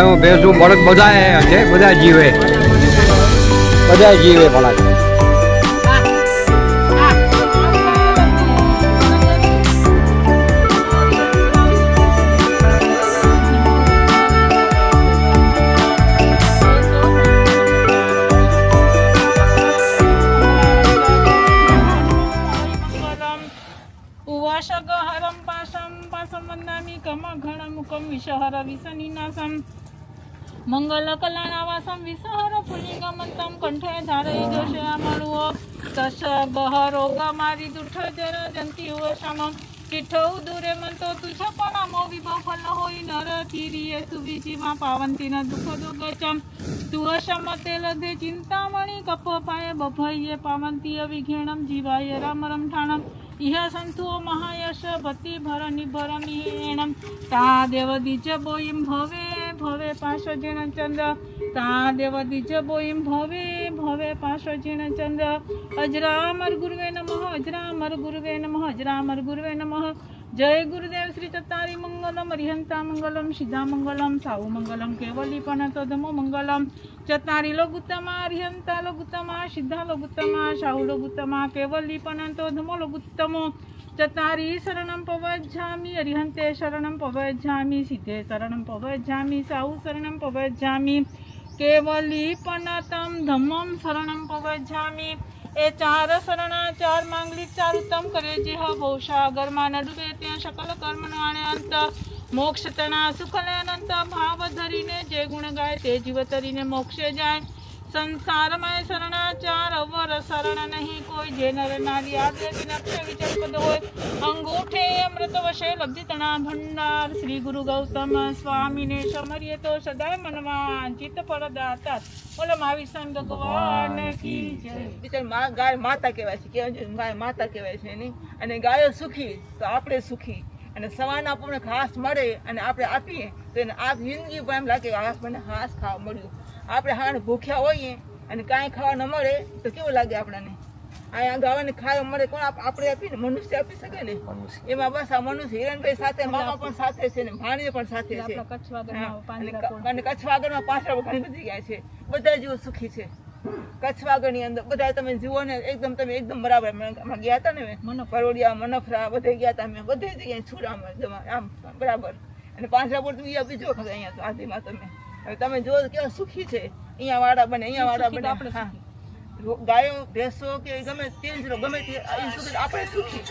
ગાયો ભેંસું બળદ બધા છે, બધા જીવે પણ ઉવાશગહરમ પાશમ પાશમ વંદામિ કમ ઘણમુકમ વિષહર વિષનિનાશમ મંગલ કલાનાવાસમ વિષહર પુલિંગમંતમ કંઠે ધારઈ દોષયામળુઓ તશ બહરોગમારી દુઠ જર જંતી ઉવશમ ટીઠો દૂરે મંતો તુછ પણામો વિભફલ હોય નર તીરીએ સુવિજીમાં પાવંતી ન દુઃખ દુગચમ તુઅશમ તેલ દે ચિંતામણી કપ પાય બભયે પાવંતી અવિઘેણમ જીવાય રામ રમઠાણમ ઇહ સંતો મહાયશ ભક્તિ ભર નિભરમિહેણમ તા દેવ દિજ બોઈમ ભવે ભવે પાશજીણ ચંદ્ર તા દેવ દિજ બોઈમ ભવે ભવે પાશજીણ ચંદ્ર અજરામર ગુરુવે નમઃ અજરામર ગુરુવે નમઃ અજરામર ગુરુવે નમઃ જય ગુરુદેવ શ્રી ચત્તારી મંગલમ હરિહંતા મંગલમ સિદ્ધા મંગલમ સાહુ મંગલમ કેવલી પણ તદમો મંગલમ ચત્તારી લોગુત્તમા હરિહંતા લોગુત્તમા સિદ્ધા લોગુત્તમા સાહુ લોગુત્તમા કેવલી પણ તદમો લોગુત્તમો ચત્તારી શરણમ પવજ્જામિ હરિહંતે શરણમ પવજ્જામિ સિદ્ધે શરણમ પવજ્જામિ સાહુ શરણમ પવજ્જામિ કેવલી પણ ધમ્મમ શરણમ પવજ્જામિ એ ચાર શરણા ચાર માંગલિક ચાર ઉત્તમ કરે જે ભવસાગરમાં ન ડૂબે ત્યાં સકલ કર્મ નાણે અંત મોક્ષ તણા સુખલે અનંત ભાવ ધરીને જે ગુણ ગાય તે જીવ તરીને મોક્ષે જાય સંસારમાં શરણાચાર અવર શરણ નહીં કોઈ જે નર નારી આદે વિનક્ષ વિચલ્પદ હોય અંગૂઠે અમૃત વશે લબ્ધિ તણા ભંડાર શ્રી ગુરુ ગૌતમ સ્વામીને સમરીએ તો સદાય મનમાં ચિત્ત પરદાતા બોલો મહાવીર ભગવાન કી જય. બિચાર ગાય માતા કહેવાય છે, ગાય માતા કહેવાય છે એની, અને ગાયો સુખી તો આપણે સુખી, અને સવારના આપણને ઘાસ મળે અને આપણે આપીએ તો એને આ જિંદગી પણ એમ લાગે ઘાસ મને ઘાસ ખાવા મળ્યું. આપણે હાણ ભૂખ્યા હોઈએ અને કાંઈ ખાવા ન મળે તો કેવું લાગે આપણને? અહીંયા ગાવાને ખાવા મળે કોણ આપણે આપીને? મનુષ્ય આપી શકે ને. એમાં બસ આ મનુષ્ય હિરણભાઈ સાથે મામા પણ સાથે છે ને ભાણીઓ પણ સાથે છે, અને કચ્છ વાગડમાં પાંચરા ઘણી બધી ગાય છે. બધા જીવો સુખી છે કચ્છ વાગડની અંદર. બધા તમે જુઓ ને એકદમ તમે એકદમ બરાબર. અમે ગયા હતા ને પરોડિયા મનફરા બધે ગયા હતા અમે, બધી જગ્યાએ છુરામાં આમ બરાબર. અને પાંચરા પર બીજા બીજો અહીંયા તો આદિમાં તમે હવે તમે જો કેવા સુખી છે. અહીંયા વાળા બને, અહીંયા વાળા બને. હા, ગાયો ભેંસો કે ગમે તે જ ગમે તે આપણે સુખી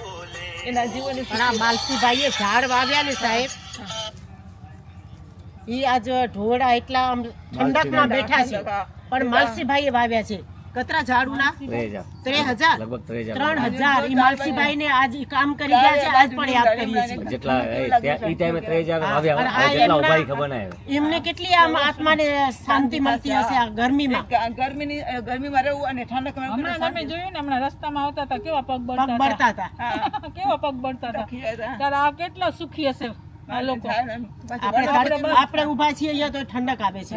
એના જીવનની. પણ આ માલસીભાઈએ ઝાડ વાવ્યા ને સાહેબ, ઈ આજ ઢોળા એટલા આમ ઠંડકમાં બેઠા છે, પણ માલસીભાઈએ વાવ્યા છે. કતરા ઝાડુના 3000 ઈ માલસીભાઈ ને આજ કામ કરી ગયા છે. આજ પણ યાદ કરીએ છીએ જેટલા ઈ ટાઈમે 3000 વાવ્યા જેટલા ઉભાઈ ખબર ના આવે એમને કેટલી આમ આત્માને શાંતિ મળતી હશે આ ગરમીમાં રહેવું અને ઠંડકમાં. હમણાં તમે જોયું ને, હમણાં રસ્તામાં આવતા હતા કેવા પગ બળતા હતા, કેવા પગ બળતા હતા. ત્યારે આ કેટલા સુખી હશે આ લોકો. આપણે ઉભા છીએ અહીંયા તો ઠંડક આવે છે,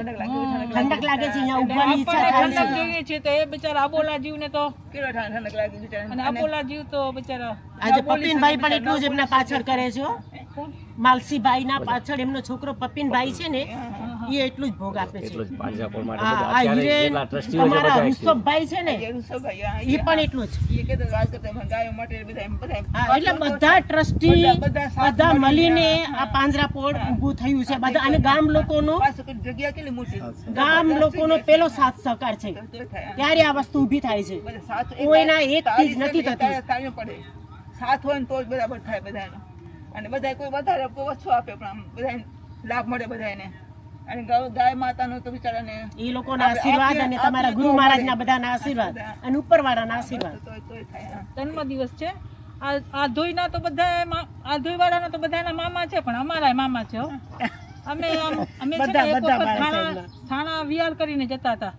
ઠંડક લાગે છે. અહીંયા ઉભાની ઈચ્છા થાય છે. તો એ બિચારા આબોલા જીવ ને તો કેવો ઠંડક લાગે બિચારા. અને આબોલા જીવ તો બિચારા આજે પપીનભાઈ પણ એટલું જ એમના પાછળ કરે છે. માલસીભાઈ ના પાછળ એમનો છોકરો પપીનભાઈ છે ને, એ એટલું જ ભોગ આપે છે. તમારા યુસુફભાઈ છે ને, એ પણ એટલું જ. એટલે બધા ટ્રસ્ટી બધા મળીને આ પાંજરાપોળ ઊભું થયું છે. બધા અને ગામ લોકોનો પેલો સાથ સહકાર છે, ત્યારે આ વસ્તુ ઊભી થાય છે. કોઈના એક થી જ નથી થતી. સાથ હોય ને તો જ બરાબર થાય બધાનો. અને બધા કોઈ વધારે ઓછો આપે પણ આમ બધાને લાભ મળે બધાને. અને ગાય માતાનો તો બિચારાને એ લોકોના આશીર્વાદ અને તમારા ગુરુ મહારાજના બધાના આશીર્વાદ અને ઉપરવાળાના આશીર્વાદ. જન્મ દિવસ છે આ ધોઈના તો બધા, આ ધોઈવાળાના તો બધાના મામા છે, પણ અમારા મામા છે. અમે થાણા વિયાર કરીને જતા હતા.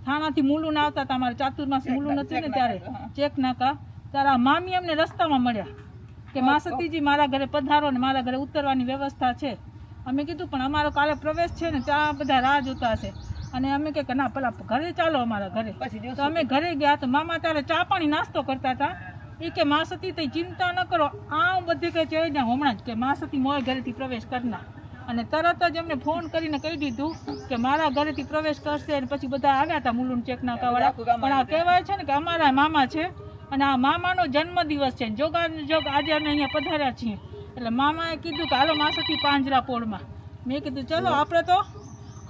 થાણાથી મુલું ના આવતા હતા. અમારે ચાતુર્માસ મુલું નથી ને ત્યારે ચેક નાકા, ત્યારે આ મામી અમને રસ્તામાં મળ્યા કે મા સતીજી મારા ઘરે પધારો ને મારા ઘરે ઉતરવાની વ્યવસ્થા છે. અમે કીધું પણ અમારો કાલે પ્રવેશ છે ને, ત્યાં બધા રાહ જોતા હશે. અને અમે કે ના પેલા ઘરે ચાલો અમારા ઘરે. તો અમે ઘરે ગયા તો મામા ત્યારે ચા પાણી નાસ્તો કરતા હતા. એ કે મા સતી તઈ ચિંતા ન કરો, આ બધી કે છે હમણાં જ કે મા સતી મોય ઘરેથી પ્રવેશ કરના. અને તરત જ એમને ફોન કરીને કહી દીધું કે મારા ઘરેથી પ્રવેશ કરશે અને પછી બધા આવ્યા હતા મુલુંડ ચેકના કાવાળા. પણ આ કહેવાય છે ને કે અમારા મામા છે અને આ મામાનો જન્મદિવસ છે. જોગ આજે અમે અહીંયા પધાર્યા છીએ એટલે મામાએ કીધું કે હાલો માસથી પાંજરાપોળમાં. મેં કીધું ચલો આપણે તો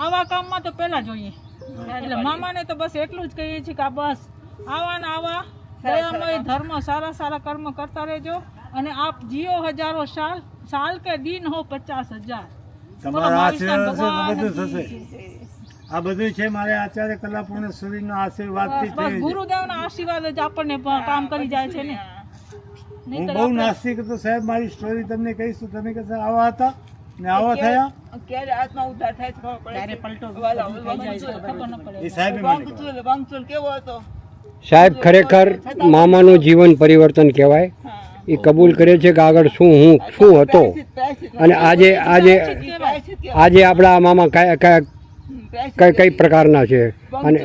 આવા કામમાં તો પહેલાં જોઈએ. એટલે મામાને તો બસ એટલું જ કહીએ છીએ કે આ બસ આવા ને આવા દયામય ધર્મ સારા સારા કર્મ કરતા રહેજો અને આપ જીઓ હજારો સાલ કે દિન હો 50,000. તમારા આશીર્વાદ છે તો બધું થશે. આ બધું છે મારે આચાર્ય કલાપૂર્ણેશ્વરીના આશીર્વાદથી બસ ગુરુદેવના આશીર્વાદ જ આપણને કામ કરી જાય છે ને. હું બહુ નાસ્તિક હતો સાહેબ. મારી સ્ટોરી તમને કહીશું. તમે કહેશો આવા હતા ને આવા થયા. ક્યારે આત્મા ઉદ્ધાર થાય છે ખબર પડે. ત્યારે પલટો વાલા, થઈ જાય છે, ખબર ન પડે. એ સાહેબે મને કહ્યું. વાંગચુલ કેવો હતો. સાહેબ ખરેખર મામાનું જીવન પરિવર્તન કહેવાય. એ કબૂલ કરે છે કે આગળ શું હતો અને આજે આપણા મામા કઈ પ્રકારના છે. અને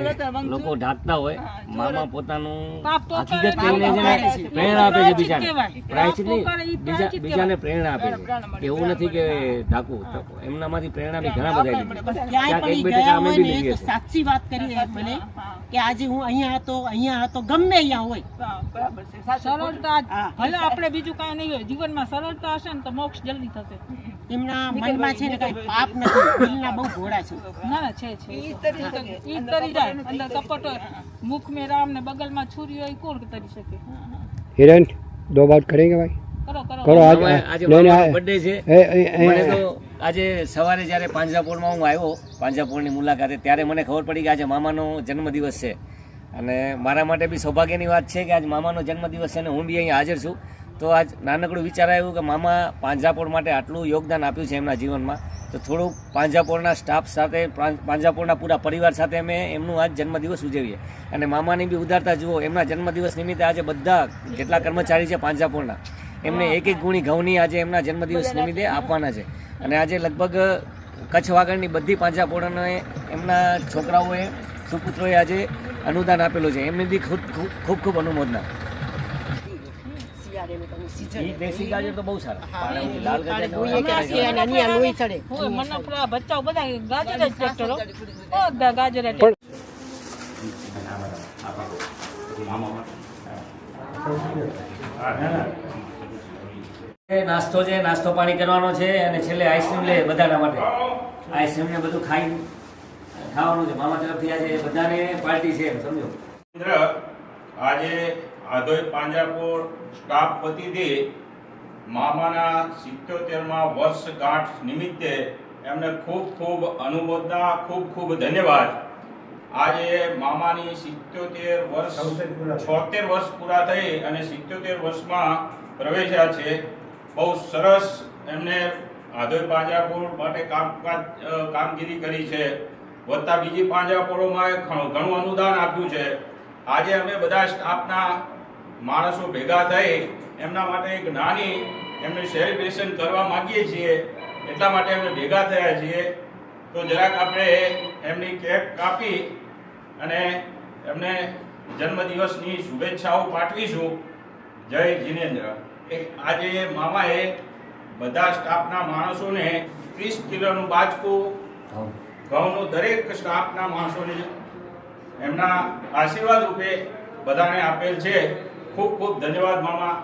લોકો ઢાંકતા હોય મામા પોતાનું હકીકત કહીને છે ને પ્રેરણા આપે છે બીજાને. પ્રાયશ્ચિત નહીં, બીજાને પ્રેરણા આપે છે. એવું નથી કે ઢાંકવું. એમનામાંથી પ્રેરણા બી ઘણા બધા લીધી. ક્યાંય ક્યાંક એક પણ બે ટકા ગયા અમે હોય બી ને લીધી તો હશે. સાચી વાત કરી મને કે આજે હું અહીંયા હતો ગમે અહીંયા હોય. બરાબર છે. સાચું. સરળતા હા. ભલે આપણે બીજું કાંઈ નહીં હોય જીવનમાં સરળતા હશે ને તો મોક્ષ જલ્દી થશે. એમના મનમાં છે ને કઈ પાપ નથી. દિલના બહુ ઘોડા છે. ના ના છે ઈ તરી શકે. ઈ તરી જાય. અંદર કપટ હોય, મુખ में राम ने बगल में छुरी હોય કોણ તરી શકે. हिरेन 2 बात करेंगे भाई. કરો કરો કરો. आज આજે नहीं મામાનો नहीं બર્થડે છે. મને તો આજે સવારે જ્યારે પાંજરાપોળમાં હું આવ્યો પાંજરાપોળની મુલાકાતે ત્યારે મને ખબર પડી કે આજે મામાનો જન્મદિવસ છે. અને મારા માટે બી સૌભાગ્યની વાત છે કે આજ મામાનો જન્મદિવસ છે અને હું બી અહીંયા હાજર છું. તો આજ નાનકડું વિચાર આવ્યું કે મામા પાંજરાપોળ માટે આટલું યોગદાન આપ્યું છે એમના જીવનમાં, તો થોડુંક પાંજરાપોળના સ્ટાફ સાથે પાંજરાપોળના પૂરા પરિવાર સાથે અમે એમનું આજ જન્મદિવસ ઉજવીએ. અને મામાની બી ઉદારતા જુઓ. એમના જન્મદિવસ નિમિત્તે આજે બધા જેટલા કર્મચારી છે પાંજરાપોળના એમને એક ગુણી ઘઉંની આજે એમના જન્મદિવસ નિમિત્તે આપવાના છે. અને આજે લગભગ કચ્છ વાગડની બધી પાંજરાપોળોને એમના છોકરાઓએ સુપુત્રોએ આજે અનુદાન આપેલું છે. એમની બી ખૂબ અનુમોદના. ઈ દેશી ગાજર તો બહુ સારા. પાણીથી લાલ ગાજર લોહી કે છે અને અહીંયા લોહી ચડે. હોય મને પેલા બચ્ચાઓ બધા ગાજર જ ટ્રેક્ટરો બધા ગાજર જ. નાસ્તો છે, નાસ્તો પાણી કરવાનો છે અને છેલ્લે આઈસ્ક્રીમ લે બધાના માટે. આઈસ્ક્રીમ ને બધું ખાવાનું છે. મામા તરફથી આજે બધાને પાર્ટી છે એમ સમજો. આજે આધોઈ પાંજરાપોળ સ્ટાફ વતીથી મામાના 77મા વર્ષગાંઠ નિમિત્તે એમને ખૂબ અનુમોદના, ખૂબ ધન્યવાદ. આજે મામાની 76 વર્ષ પૂરા થઈ અને 77 વર્ષમાં પ્રવેશ્યા છે. બહુ સરસ એમને આધોઈ પાંજરાપોળ માટે કામગીરી કરી છે. વત્તા બીજી પાંજરાપોળોમાં ઘણું અનુદાન આપ્યું છે. આજે અમે બધા સ્ટાફના માણસો ભેગા થઈ એમના માટે એક નાની એમનું સેલિબ્રેશન કરવા માંગીએ છીએ. એટલા માટે અમે ભેગા થયા છીએ. તો જરાક આપણે એમની કેક કાપી અને એમને જન્મદિવસની શુભેચ્છાઓ પાઠવીશું. જય જિનેન્દ્ર. આજે મામાએ બધા સ્ટાફના માણસોને 30 કિલોનું બાજકું ઘઉંનું દરેક સ્ટાફના માણસોને એમના આશીર્વાદ રૂપે બધાને આપેલ છે. ખૂબ ધન્યવાદ મામા.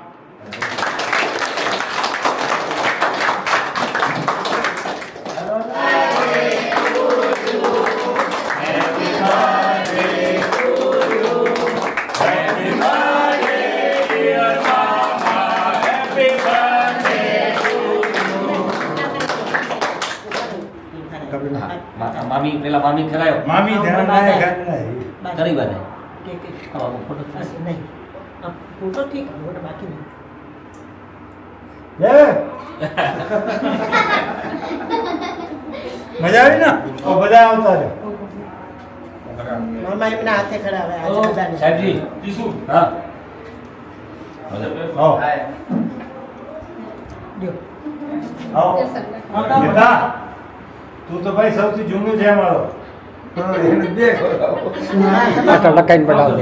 મામી કરાયો. મામી ધ્યાન ના કરી બાદ નહીં ફોટો ઠીક ફોટો બાકી નહીં. મજા આવી ને? તો બધા આવતા રહે. મામા એમના હાથે ખરાવે આજે બધાને. સાહેબજી હા આવો. આવો. ગીતા, તું તો ભાઈ સૌથી જૂનું છે અમારો. આટલા લખાઈને બતાવો.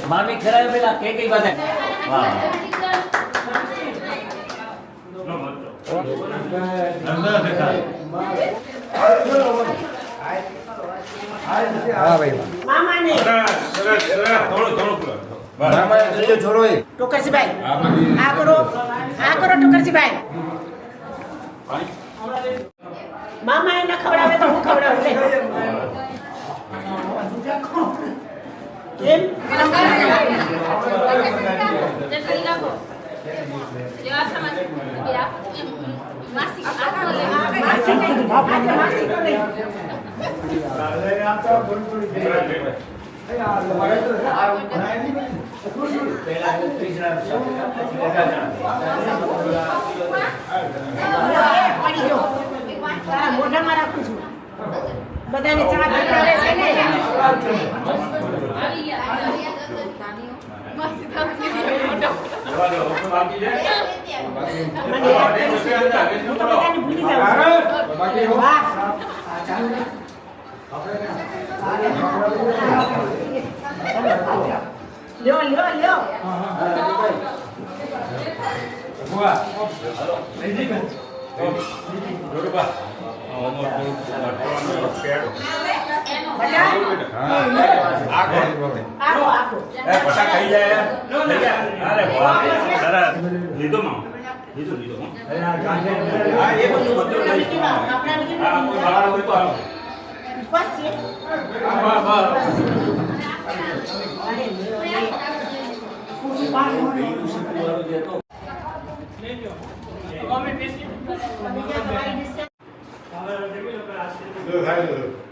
મામી ખરાબ પેલા કઈ વાત વાહ હા ભાઈ વાહ. મામાને ટોકરસીભાઈ આ કરો ટોકરસીભાઈ મામા એને ખવડાવે તો હું ખવડાવું લે. કેમ માસી તો નહીં. પડી ગયો તારા મોઢામાં રાખું છું. બધાને ચા પીવડાવે છે ને. મને યાદ કરી છે. હું તો બધાને ભૂલી જાઉં છું. વાહ. લ્યો આખો બસ છે. ખાઈ લો.